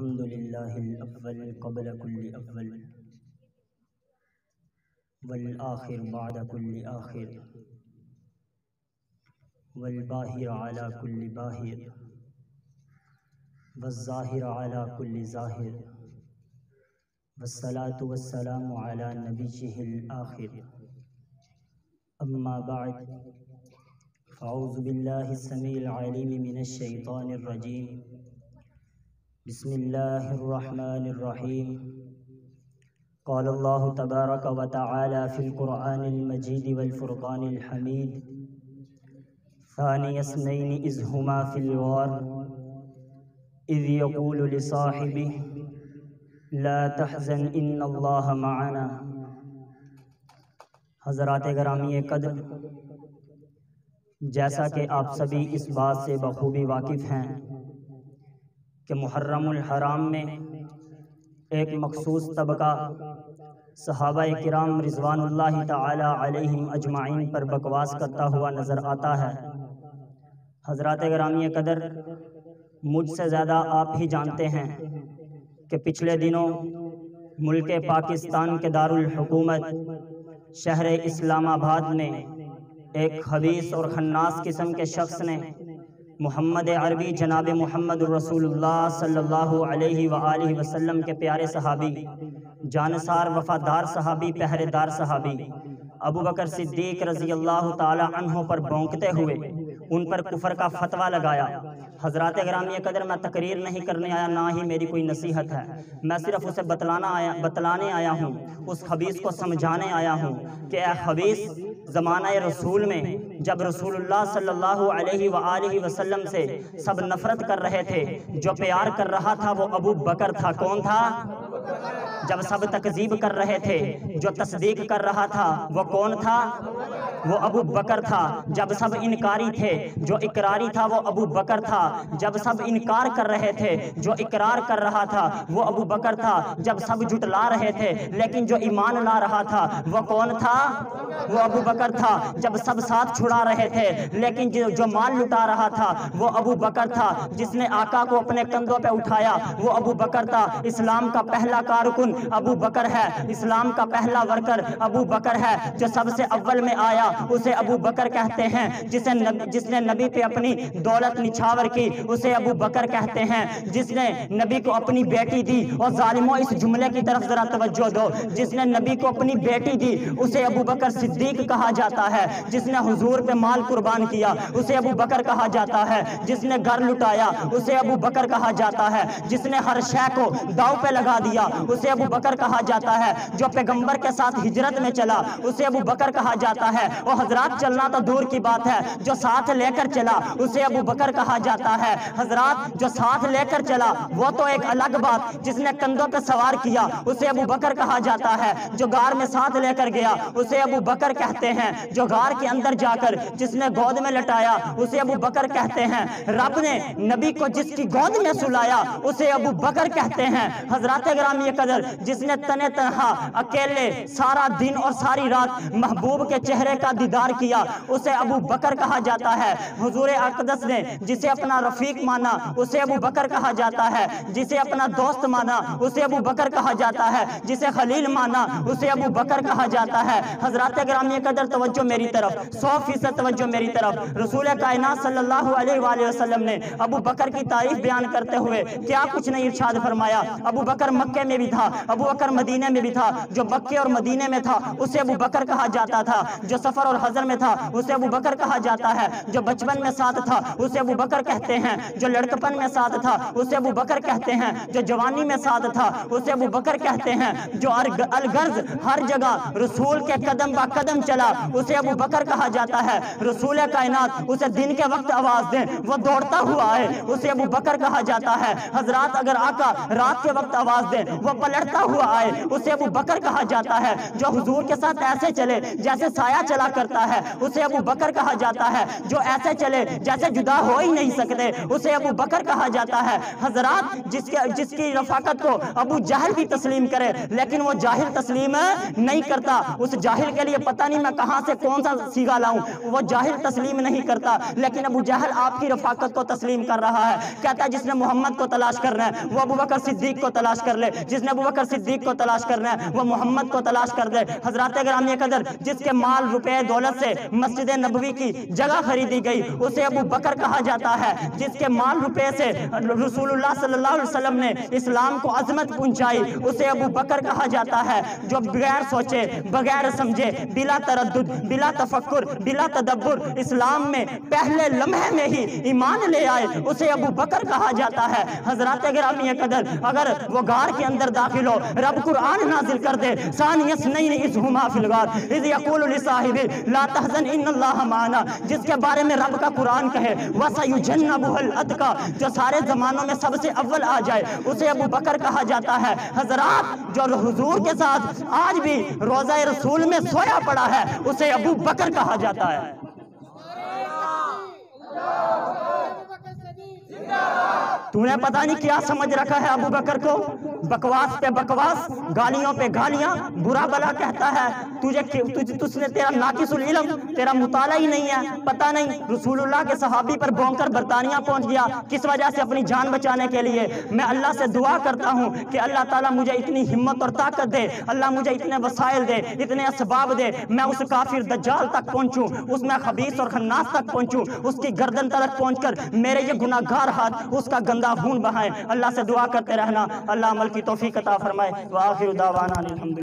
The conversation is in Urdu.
الحمد لله الأول قبل كل أول والآخر بعد كل آخر والباهر على كل باهر والظاهر على كل ظاهر والصلاة والسلام على نبيه الآخر أما بعد فأعوذ بالله السميع العليم من الشيطان الرجيم بسم الله الرحمن الرحيم قال الله تبارك وتعالى في القرآن المجيد والفرقان الحميد ثاني اثنين إذ هما في الغار إذ يقول لصاحبه لا تحزن إن الله معنا۔ حضرات گرامی قدر، جیسا کہ آپ سبھی اس بات سے بخوبی واقف ہیں کہ محرم الحرام میں ایک مخصوص طبقہ صحابہ کرام رضوان اللہ تعالی علیہم اجمعین پر بکواس کرتا ہوا نظر آتا ہے۔ حضرات گرامی قدر، مجھ سے زیادہ آپ ہی جانتے ہیں کہ پچھلے دنوں ملک پاکستان کے دارالحکومت شہر اسلام آباد میں ایک خبیث اور خناس قسم کے شخص نے محمد عربی جناب محمد رسول اللہ صلی اللہ علیہ وآلہ وسلم کے پیارے صحابی، جانثار وفادار صحابی، پہرے دار صحابی ابو بکر صدیق رضی اللہ تعالی عنہ پر بھونکتے ہوئے ان پر کفر کا فتویٰ لگایا۔ حضرات گرامی قدر، میں تقریر نہیں کرنے آیا، نہ ہی میری کوئی نصیحت ہے، میں صرف اسے بتلانے آیا ہوں، اس خبیث کو سمجھانے آیا ہوں کہ اے خبیث، زمانہ رسول میں جب رسول اللہ صلی اللہ علیہ وآلہ وسلم سے سب نفرت کر رہے تھے، جو پیار کر رہا تھا وہ ابو بکر تھا۔ کون تھا؟ جب سب تکذیب کر رہے تھے، جو تصدیق کر رہا تھا وہ کون تھا؟ وہ ابو بکر تھا۔ جب سب انکاری تھے، جو اقراری تھا وہ ابو بکر تھا۔ جب سب انکار کر رہے تھے، جو اقرار کر رہا تھا وہ ابو بکر تھا۔ جب سب جھٹلا رہے تھے لیکن جو ایمان لا رہا تھا وہ کون تھا؟ وہ ابو بکر تھا۔ جب سب ساتھ چھڑا رہے تھے لیکن جو مال لٹا رہا تھا وہ ابو بکر تھا۔ جس نے آقا کو اپنے کندھوں پہ اٹھایا وہ ابو بکر تھا۔ اسلام کا پہلا کارکن ابو بکر ہے، اسلام کا پہلا ورکر ابو بکر ہے۔ جو سب سے اول میں آیا اسے ابو بکر کہتے ہیں۔ جس نے نبی پہ اپنی دولت نچھاور کی اسے ابو بکر کہتے ہیں۔ جس نے نبی کو اپنی بیٹی دی، اور ظالموں اس جملے کی طرف ذرا توجہ دو، جس نے نبی کو اپنی بیٹی دی اسے ابو بکر صدیق کہا جاتا ہے۔ جس نے حضور پہ مال قربان کیا اسے ابو بکر کہا جاتا ہے۔ جس نے گھر لٹایا اسے ابو بکر کہا جاتا ہے۔ جس نے ہر شے کو داؤ پہ لگا دیا اسے ابو بکر کہا جاتا ہے۔ جو پیغمبر کے ساتھ ہجرت میں چلا اسے ابو بکر کہا جاتا ہے۔ اور حضرات، چلنا تو دور کی بات ہے، جو ساتھ لے کر چلا اسے ابو بکر کہا جاتا ہے۔ حضرات، جو ساتھ لے کر چلا وہ تو ایک الگ بات، جس نے کندھوں پہ سوار کیا اسے ابو بکر کہا جاتا ہے۔ جو غار میں ساتھ لے کر گیا اسے ابو بکر کہتے ہیں۔ جو غار کے اندر جا کر جس نے گود میں لٹایا اسے ابو بکر کہتے ہیں۔ رب نے نبی کو جس کی گود میں سلایا اسے ابو بکر کہتے ہیں۔ حضرات گرامی قدر، جس نے تنے تنہا اکیلے سارا دن اور ساری رات محبوب کے چہرے کا دیدار کیا اسے ابو بکر کہا جاتا ہے۔ حضور اقدس نے جسے اپنا رفیق مانا اسے ابو بکر کہا جاتا ہے۔ جسے اپنا دوست مانا اسے ابو بکر کہا جاتا ہے۔ جسے خلیل مانا اسے ابو بکر کہا جاتا ہے۔ حضرات گرامی قدر، توجہ میری طرف، 100% توجہ میری طرف۔ رسول کائنات صلی اللہ علیہ وآلہ وسلم نے ابو بکر کی تعریف بیان کرتے ہوئے کیا کچھ نہیں ارشاد فرمایا۔ ابو بکر مکے میں بھی تھا، ابو بکر مدینے میں بھی تھا۔ جو مکے اور مدینے میں تھا اسے ابو بکر کہا جاتا تھا۔ جو سفر اور حضر میں تھا اسے ابو بکر کہا جاتا ہے۔ جو بچپن میں ساتھ تھا اسے ابو بکر کہتے ہیں۔ جو لڑکپن میں ساتھ تھا اسے ابو بکر کہتے ہیں۔ جو جوانی میں ساتھ تھا اسے ابو بکر کہتے ہیں۔ جو الغرض ہر جگہ رسول کے قدم با قدم چلا اسے ابو بکر کہا جاتا ہے۔ رسول کائنات اسے دن کے وقت آواز دیں وہ دوڑتا ہوا ہے اسے ابو بکر کہا جاتا ہے۔ حضرات، اگر آقا رات کے وقت آواز دیں وہ پلٹتا ہوا آئے اسے ابو بکر کہا جاتا ہے۔ جو حضور کے ساتھ ایسے چلے جیسے سایہ چلا چلا کرتا ہے اسے ابو بکر کہا جاتا ہے، جو ایسے چلے جیسے جدا ہو ہی نہیں سکتے اسے ابو بکر کہا جاتا ہے۔ حضرات جس کی رفاقت کو ابو جہل بھی تسلیم کرے لیکن وہ جاہل تسلیم نہیں کرتا، اس جاہل کے لیے پتہ نہیں میں کہاں سے کون سا سیگا لاؤں، وہ جاہل تسلیم نہیں کرتا، لیکن ابو جہل آپ کی رفاقت کو تسلیم کر رہا ہے، کہتا ہے جس نے محمد کو تلاش کرنا ہے وہ ابو بکر صدیق کو تلاش کر لے، جس نے ابو بکر صدیق کو تلاش کرنا ہے وہ محمد کو تلاش کر دے۔ حضرات گرامی قدر، جس کے مال روپے دولت سے مسجد نبوی کی جگہ خریدی گئی اسے ابو بکر کہا جاتا ہے، جس کے مال روپے سے رسول اللہ صلی اللہ علیہ وسلم نے اسلام کو عظمت پہنچائی اسے ابو بکر کہا جاتا ہے، جو بغیر سوچے بغیر سمجھے بلا تردد بلا تفکر بلا تدبر اسلام میں پہلے لمحے میں ہی ایمان لے آئے اسے ابو بکر کہا جاتا ہے۔ حضرات گرامی قدر، اگر وہ غار کے اندر داخل ہو رب قرآن نازل کر دے، ثانی اثنین اذ ہما فی الغار اذ یقول لصاحبہ لا تحزن ان اللہ معنا، جس کے بارے میں رب کا قرآن کہے وَسَيُجَنَّبُهَا الْأَتْقَى، جو سارے زمانوں میں سب سے اول آ جائے اسے ابو بکر کہا جاتا ہے۔ حضرات جو حضور کے ساتھ آج بھی روضہ رسول میں سویا پڑا ہے اسے ابو بکر کہا جاتا ہے۔ تو نے پتہ نہیں کیا سمجھ رکھا ہے ابو بکر کو، بکواس پہ بکواس، گالیوں پہ گالیاں، برا بلا کہتا ہے، تجھ نے تیرا ناقص العلم، تیرا مطالعہ ہی نہیں ہے، پتہ نہیں رسول اللہ کے صحابی پر بونکر برطانیہ پہنچ گیا کس وجہ سے، اپنی جان بچانے کے لیے۔ میں اللہ سے دعا کرتا ہوں کہ اللہ تعالیٰ مجھے اتنی ہمت اور طاقت دے، اللہ مجھے اتنے وسائل دے، اتنے اسباب دے، میں اس کافر دجال تک پہنچوں، اس میں خبیث اور خناس تک پہنچوں، اس کی گردن تلک پہنچ کر میرے یہ گناہگار ہاتھ اس کا گندا خون بہائیں۔ اللہ سے دعا کرتے رہنا، اللہ عمل کی توفیق عطا فرمائے۔ وآخر دعوانا الحمدللہ۔